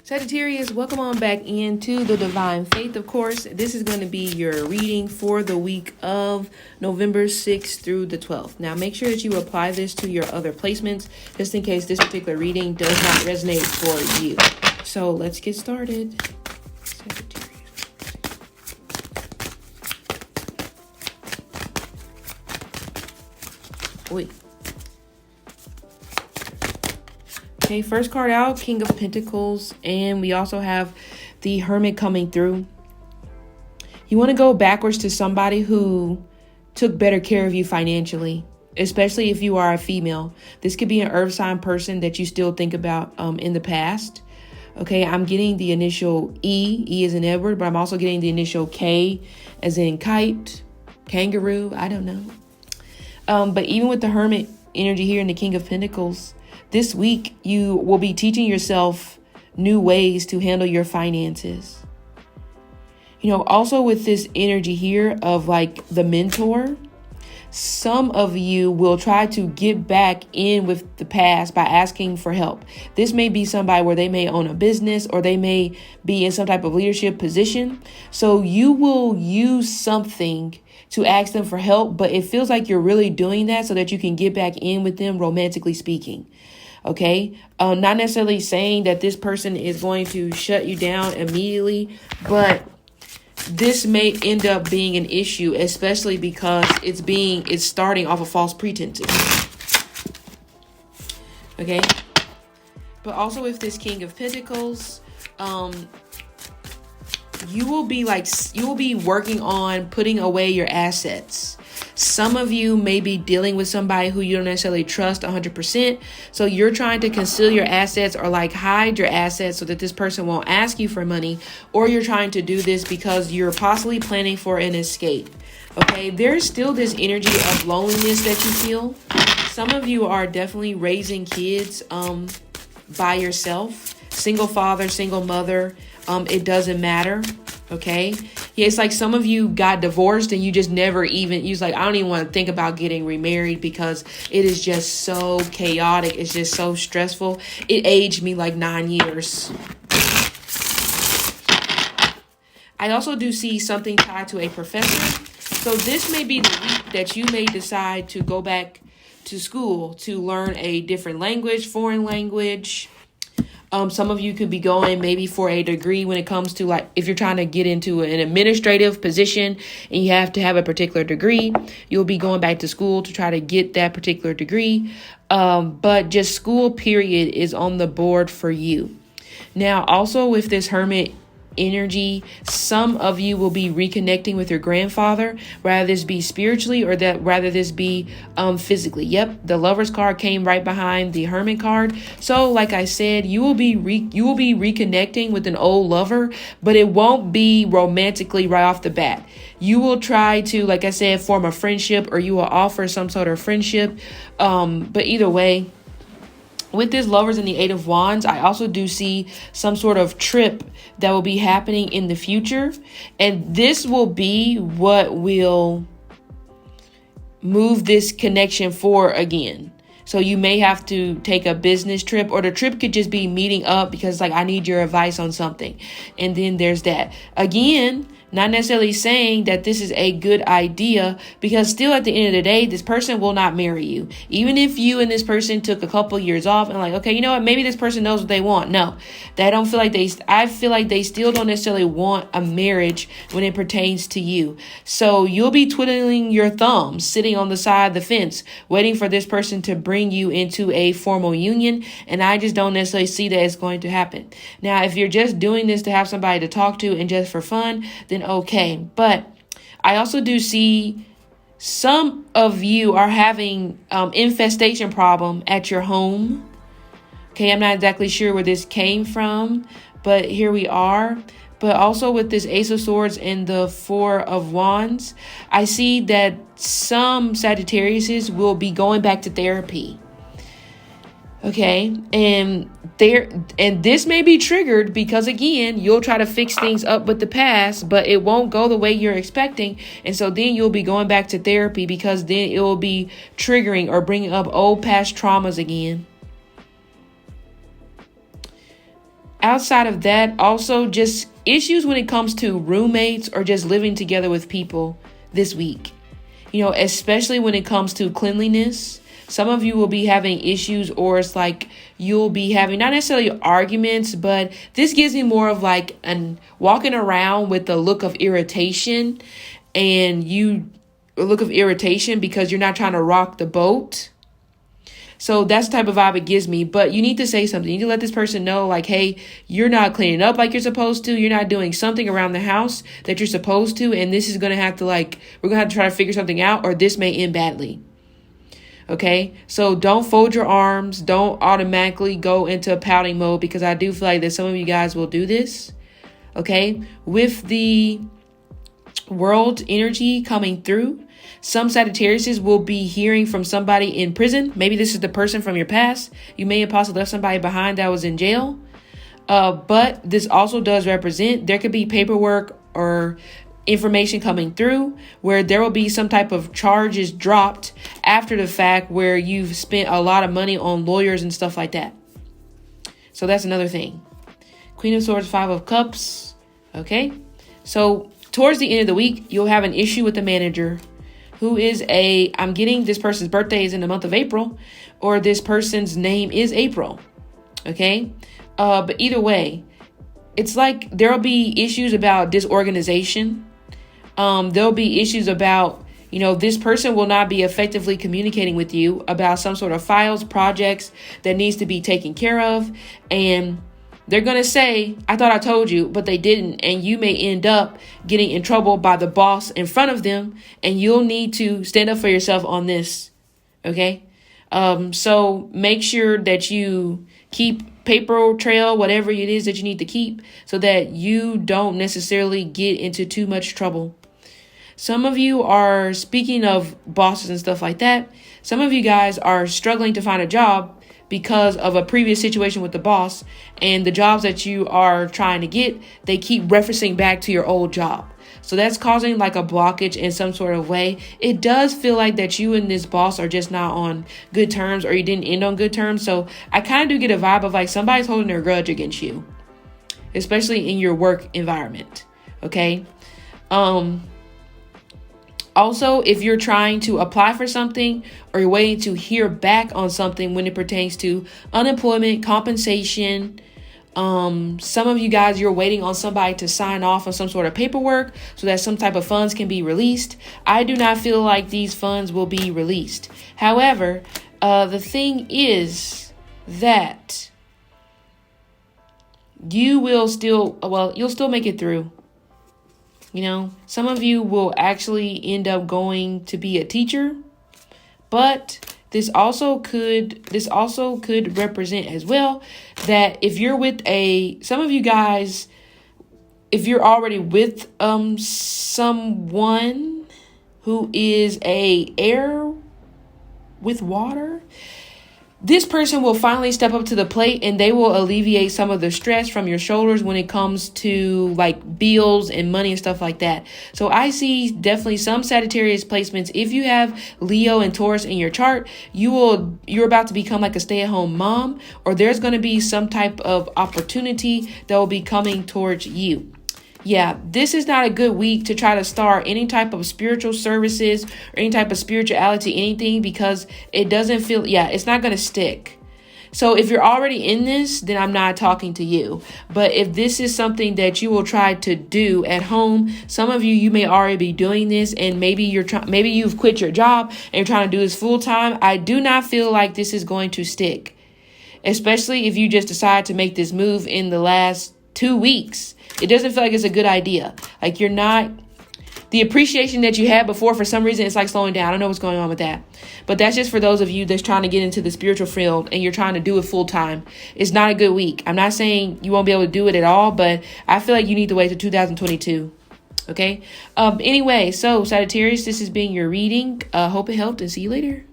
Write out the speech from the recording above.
Sagittarius, welcome on back into the Divine Faith, of course. This is going to be your reading for the week of November 6th through the 12th. Now, make sure that you apply this to your other placements, just in case this particular reading does not resonate for you. So, let's get started. Sagittarius. Wait. Okay, first card out, King of Pentacles, and we also have the Hermit coming through. You want to go backwards to somebody who took better care of you financially, especially if you are a female. This could be an earth sign person that you still think about in the past. Okay, I'm getting the initial E as in Edward, but I'm also getting the initial K as in kite, kangaroo, I don't know. But even with the Hermit energy here in the King of Pentacles, this week, you will be teaching yourself new ways to handle your finances. You know, also with this energy here of like the mentor, some of you will try to get back in with the past by asking for help. This may be somebody where they may own a business or they may be in some type of leadership position. So you will use something to ask them for help, but it feels like you're really doing that so that you can get back in with them, romantically speaking. Okay, not necessarily saying that this person is going to shut you down immediately, but this may end up being an issue, especially because it's starting off of false pretenses. Okay, but also with this King of Pentacles, you will be working on putting away your assets. Some of you may be dealing with somebody who you don't necessarily trust 100%. So you're trying to conceal your assets or like hide your assets so that this person won't ask you for money. Or you're trying to do this because you're possibly planning for an escape. Okay, there's still this energy of loneliness that you feel. Some of you are definitely raising kids by yourself. Single father, single mother. It doesn't matter. Okay. Yeah, it's like some of you got divorced and you just never even, you was like, I don't even want to think about getting remarried because it is just so chaotic. It's just so stressful. It aged me like 9 years. I also do see something tied to a professor. So this may be the week that you may decide to go back to school to learn a different language, foreign language. Some of you could be going maybe for a degree when it comes to like if you're trying to get into an administrative position and you have to have a particular degree, you'll be going back to school to try to get that particular degree. But just school period is on the board for you. Now, also with this Hermit energy, some of you will be reconnecting with your grandfather, rather this be spiritually or that rather this be physically. Yep, the Lover's card came right behind the Hermit card. So like I said, you will be reconnecting with an old lover, but it won't be romantically right off the bat. You will try to, like I said, form a friendship, or you will offer some sort of friendship. But either way, with this Lovers and the Eight of Wands, I also do see some sort of trip that will be happening in the future. And this will be what will move this connection forward again. So you may have to take a business trip, or the trip could just be meeting up because like, I need your advice on something. And then there's that. Again, not necessarily saying that this is a good idea, because still at the end of the day, this person will not marry you. Even if you and this person took a couple years off and like, okay, you know what? Maybe this person knows what they want. No, I feel like they still don't necessarily want a marriage when it pertains to you. So you'll be twiddling your thumbs, sitting on the side of the fence, waiting for this person to bring you into a formal union. And I just don't necessarily see that it's going to happen. Now, if you're just doing this to have somebody to talk to and just for fun, then okay. But I also do see some of you are having infestation problem at your home. Okay, I'm not exactly sure where this came from, but here we are. But also with this Ace of Swords and the Four of Wands, I see that some Sagittariuses will be going back to therapy. Okay, and this may be triggered because, again, you'll try to fix things up with the past, but it won't go the way you're expecting. And so then you'll be going back to therapy because then it will be triggering or bringing up old past traumas again. Outside of that, also just issues when it comes to roommates or just living together with people this week. Especially when it comes to cleanliness. Some of you will be having issues, or it's like you'll be having not necessarily arguments, but this gives me more of like an walking around with a look of irritation, and a look of irritation because you're not trying to rock the boat. So that's the type of vibe it gives me. But you need to say something. You need to let this person know, like, hey, you're not cleaning up like you're supposed to. You're not doing something around the house that you're supposed to. And this is going to have to we're going to have to try to figure something out, or this may end badly. Okay, so don't fold your arms. Don't automatically go into pouting mode, because I do feel like that some of you guys will do this. Okay, with the world energy coming through, some Sagittariuses will be hearing from somebody in prison. Maybe this is the person from your past. You may have possibly left somebody behind that was in jail. But this also does represent there could be paperwork or information coming through where there will be some type of charges dropped after the fact, where you've spent a lot of money on lawyers and stuff like that. So that's another thing. Queen of Swords, Five of Cups. Okay, so towards the end of the week, you'll have an issue with the manager who is I'm getting this person's birthday is in the month of April, or this person's name is April. Okay, but either way, it's like there'll be issues about disorganization. There'll be issues about, this person will not be effectively communicating with you about some sort of files, projects that needs to be taken care of. And they're going to say, I thought I told you, but they didn't. And you may end up getting in trouble by the boss in front of them. And you'll need to stand up for yourself on this. Okay. So make sure that you keep paper trail, whatever it is that you need to keep, so that you don't necessarily get into too much trouble. Some of you are, speaking of bosses and stuff like that, some of you guys are struggling to find a job because of a previous situation with the boss, and the jobs that you are trying to get, they keep referencing back to your old job. So that's causing like a blockage in some sort of way. It does feel like that you and this boss are just not on good terms, or you didn't end on good terms. So I kind of do get a vibe of like somebody's holding their grudge against you, especially in your work environment. Okay. Also, if you're trying to apply for something, or you're waiting to hear back on something when it pertains to unemployment, compensation, some of you guys, you're waiting on somebody to sign off on some sort of paperwork so that some type of funds can be released. I do not feel like these funds will be released. However, the thing is that you will still, you'll still make it through. Some of you will actually end up going to be a teacher, but this also could represent as well that if you're with some of you guys, if you're already with someone who is a air with water, this person will finally step up to the plate, and they will alleviate some of the stress from your shoulders when it comes to like bills and money and stuff like that. So I see definitely some Sagittarius placements. If you have Leo and Taurus in your chart, you're about to become like a stay-at-home mom, or there's going to be some type of opportunity that will be coming towards you. Yeah, this is not a good week to try to start any type of spiritual services or any type of spirituality, anything, because it doesn't feel, it's not going to stick. So if you're already in this, then I'm not talking to you. But if this is something that you will try to do at home, some of you may already be doing this, and maybe you've quit your job and you're trying to do this full time. I do not feel like this is going to stick, especially if you just decide to make this move in the last 2 weeks. It doesn't feel like it's a good idea. Like you're not, the appreciation that you had before, for some reason, it's like slowing down. I don't know what's going on with that. But that's just for those of you that's trying to get into the spiritual field and you're trying to do it full time. It's not a good week. I'm not saying you won't be able to do it at all, but I feel like you need to wait till 2022. Okay. Anyway, so Sagittarius, this has been your reading. Hope it helped, and see you later.